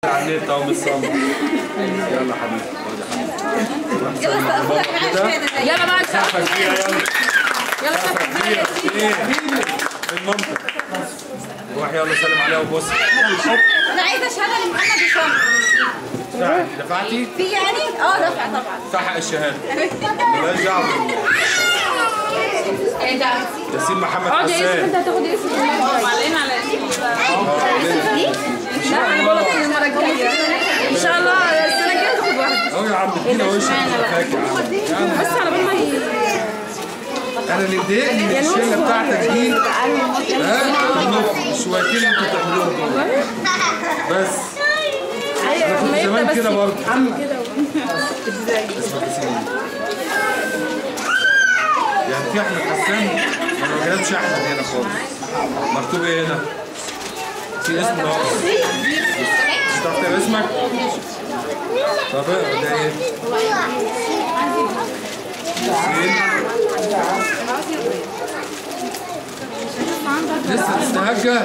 على النت اهو متصور. يلا حبيبي يلا بقى سقفة كبيرة. يلا سقفة كبيرة المنطق. روح يلا سلم عليها وبص. انا عايزه شهاده لمحمد هشام. دفعتي؟ في يعني؟ دفع طبعا. تحقق الشهادة. مالهاش دعوة. ايه ده؟ ياسين محمد اقعد يا يوسف، حسان. انت هتاخد اسم معلقين على لا انا بقول لك المره الجايه ان شاء الله السنه الجايه تاخد واحده. اهو يا عم ادينا وشك فاكر يا عم. بس على بال ما انا اللي مضايقني ان الشله بتاعتك دي شويتين انتوا بتعملوهم دول بس. انا كنت زمان كده برضه. اسمك ياسين. يعني في احمد حسان ما جابش احمد هنا خالص. مكتوب ايه هنا؟ في اسم ناقص. مش هتعرف تقرا اسمك؟ طب اقرا ده ايه؟ ياسين. لسه تستهجى؟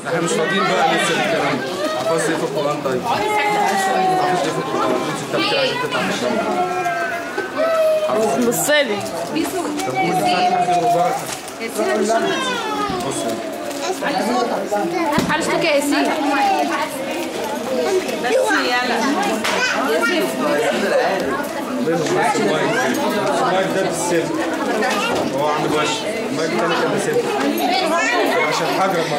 احنا مش فاضيين بقى لسه للكلام ده. حفظت ايه في القرآن طيب؟ حفظت ايه في القرآن؟ انت بتاعك تطلع من الشمال. بصلي طب قول الفاتحة خير وبركة. بص حالتك يا ياسين. بس يلا بينهم بس المايك ده بالسلك. هو عامل وش. المايك التاني كان بسلك. عشان حجرة ما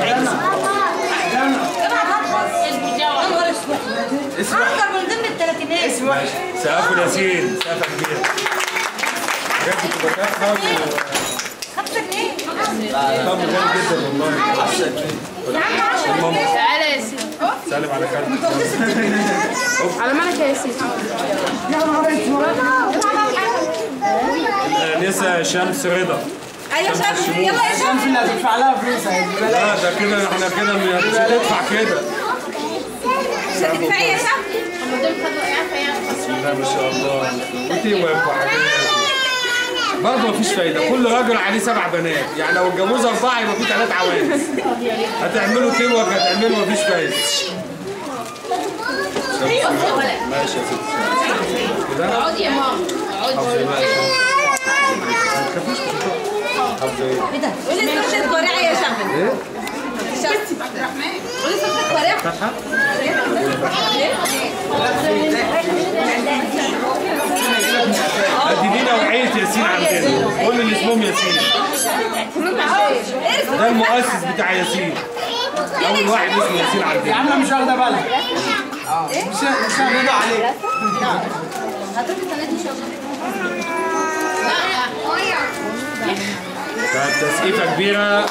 اسمع اكتر من ضمن الثلاثينات. اسمع سقف ياسين سقفة كبيرة. حاجات بتبقى تافهة 5 جنيه. طعم غالي جدا والله. 10 جنيه. تعالى يا ياسين. سلم على خالتك. على مالك يا ياسين. الانسة شمس رضا. ايوه شمس يلا يا شمس. اللي هتدفع لها فلوس لا ده كده احنا كده مش هتدفع كده. مش هتدفعي يا شمس. بسم الله ما شاء الله. وتوب وحاجات. برضه مفيش فايدة. كل راجل عليه 7 بنات. يعني لو اتجوزوا 4 يبقى في 3 عوانس. هتعملوا توك هتعملوا مفيش فايدة. ماشي يا ستي. كده؟ اقعدي يا ماما. حافظي بقى يا شمس. ما تخافيش حافظي ايه؟ ايه ده؟ قولي سورة القارعة يا شمس. ايه؟ شمس عبد الرحمن. قولي سورة القارعة. فتحة؟ ادي دي نوعية ياسين عندنا. كل اللي اسمهم ياسين. ده المؤسس بتاع ياسين. أول واحد اسمه ياسين يا عندنا. عم مش واخده بالك. مش هنرضى عليك. هتروحي السنة دي ان شاء الله. كانت تسقيفة كبيرة.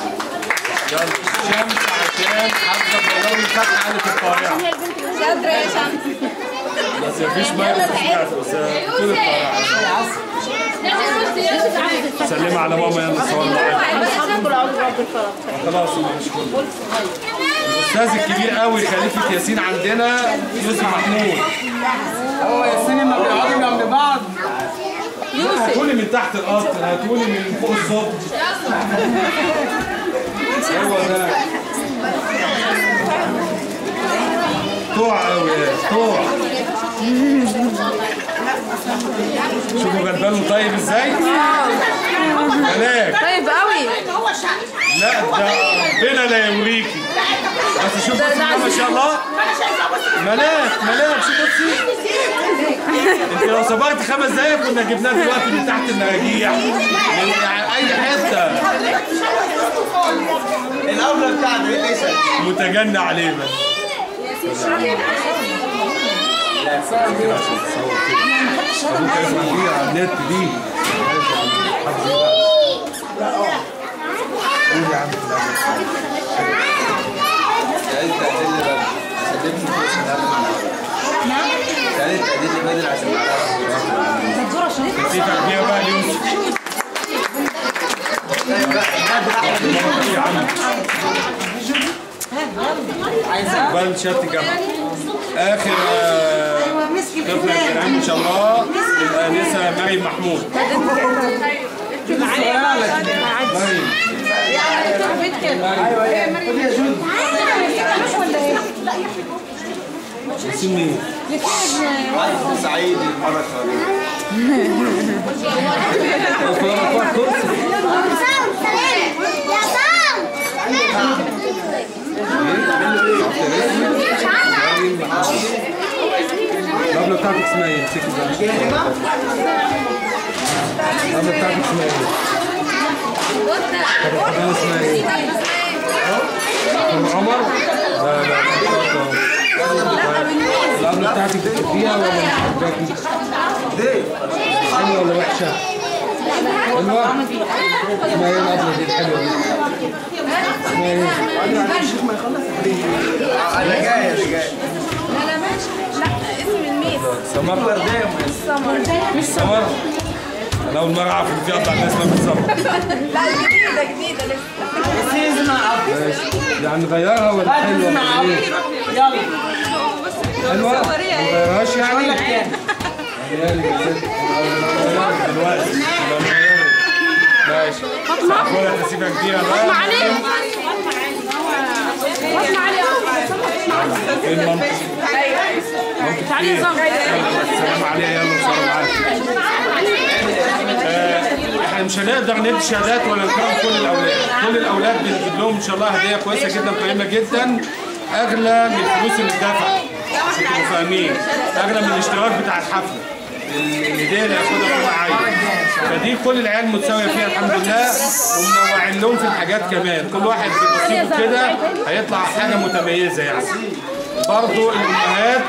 يلا شمس عشان حافظة بلاوي الفتحة اللي في القارعة. شاطرة يا شمس. بس مفيش مايك بس طول القارعة. سلمي على ماما يلا صور معاك. خلاص مش كله. الأستاذ الكبير قوي خليفة ياسين عندنا يوسف محمود. هو ياسين لما بيقعدوا جنب بعض. هاتولي من تحت القطر، هاتولي من فوق الصوت. هو ده. طوع قوي طوع. شوفوا غلبان طيب ازاي؟ ملاك. طيب قوي. لا ده ربنا لا يوريكي. بس شوف بسم الله ما شاء الله. ملاك شوف بصي. انت لو صبرت 5 دقايق كنا جبناه دلوقتي من تحت المراجيح من اي حته. الأولى بتاعته ايه ليش؟ متجنى عليه بس. ابوك اسمع فيها على النت دي. قول يا عم. تعالي تعدل لي بدري سلمني فلوس من قبل ما نعرف. تعالي تعدل لي بدري عشان نعرف. في تربيه بقى ليوسف. يا عم بل شات جنب اخر طفله الكرام ان شاء الله الانسه مريم محمود. مريم ايوه خد يا جود. نسيم مين؟ عايز سعيد المره القادمه. الطبلة بتاعتك اسمها ايه؟ امسكي بقى. الطبلة بتاعتك اسمها ايه؟ الطبلة اسمها ايه؟ ام عمر؟ لا الطبلة بتاعتك بتحبيها ولا مش بتحبيها؟ ليه؟ حلوة ولا وحشة؟ حلوة؟ اسمها ايه الطبلة دي الحلوة دي؟ اسمها ايه؟ انا جاي. لا ماشي. لا اسم الميس سمر؟ مش سمر؟ أنا أول مرة أعرف إن في أطلع ناس اسمها بالسمر. لا جديدة لسه. سيزن عبد. ماشي. يعني نغيرها ولا حلوة ولا إيه؟ يلا. حلوة؟ ما نغيرهاش يعني؟ دلوقتي ماشي. فاطمة تسيبها كبيرة بقى. فاطمة علي. فين مامتك؟ تعالي نظام. السلام عليها يلا وصلوا معاك. احنا مش هنقدر ندي شهادات ولا نكرم كل الاولاد، كل الاولاد بنجيب لهم ان شاء الله هديه كويسه جدا قيمه جدا، اغلى من الفلوس اللي اتدفع عشان تبقوا فاهمين، اغلى من الاشتراك بتاع الحفله. الهديه اللي هياخدها كل عيل. فدي كل العيال متساويه فيها الحمد لله، ومنوعين لهم في الحاجات كمان، كل واحد بنصيبه كده هيطلع حاجه متميزه يعني. برضه الامهات